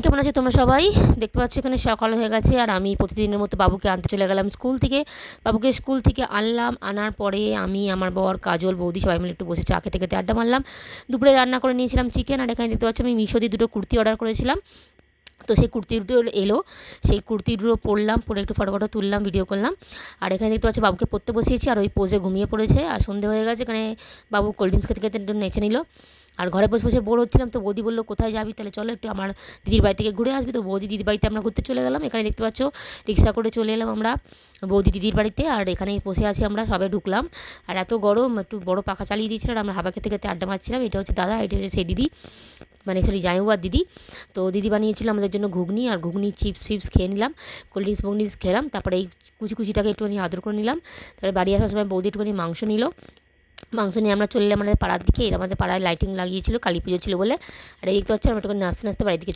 কেমন আছো তোমরা সবাই? দেখতে পাচ্ছ এখানে সকাল হয়ে গেছে আর আমি প্রতিদিনের মতো বাবুকে আনতে চলে গেলাম স্কুল থেকে। বাবুকে স্কুল থেকে আনলাম, আনার পরে আমি, আমার বর, কাজল, বৌদি সবাই মিলে একটু বসে চা খেতে খেতে আড্ডা মারলাম। দুপুরে রান্না করে নিয়েছিলাম চিকেন, আর এখানে দেখতে পাচ্ছ আমি মিশো দিয়ে দুটো কুর্তি অর্ডার করেছিলাম। তো সেই কুর্তি দুটো এলো, সেই কুর্তি দুটো পরলাম, পরে একটু ফটো ফটো তুললাম, ভিডিও করলাম। আর এখানে দেখতে পাচ্ছ বাবুকে পড়তে বসিয়েছি আর ওই পোজে ঘুমিয়ে পড়েছে। আর সন্ধে হয়ে গেছে, এখানে বাবু কোল্ড ড্রিঙ্কস খেতে খেতে একটু নেচে নিল। আর ঘরে বসে বসে বোর হচ্ছিলাম, তো বৌদি বললো কোথায় যাবি, তাহলে চলো একটু আমার দিদির বাড়ি থেকে ঘুরে আসবি। তো বৌদি দিদির বাড়িতে আমরা ঘুরতে চলে গেলাম। এখানে দেখতে পাচ্ছ রিক্সা করে চলে এলাম আমরা বৌদি দিদির বাড়িতে, আর এখানে বসে আছি আমরা সবাই ঢুকলাম। আর এত গরম, একটু বড় পাখা চালিয়ে দিয়েছিল আর আমরা হাওয়া খেতে খেতে আড্ডা মারছিলাম। এটা হচ্ছে দাদা, এটা হচ্ছে সেই দিদি, মানে সরি জামাইবাবু আর দিদি। তো দিদি বানিয়েছিল আমাদের জন্য ঘুগনি, আর ঘুগনি চিপস ফিপস খেয়ে নিলাম, কোল্ড ড্রিঙ্কস ফোল্ড খেলাম। তারপরে এই কুচিটাকে একটুখানি আদর করে নিলাম। তারপরে বাড়ি আসার সময় বৌদি একটুখানি মাংস নিল, মাংস নিয়ে আমরা চলে এলাম আমাদের পাড়ার দিকে। এর আমাদের পাড়ায় লাইটিং লাগিয়েছিল, কালী পুজো ছিল বলে। আর এই দেখতে পাচ্ছি আমরা একটু নাচতে নাচতে বাড়ির দিকে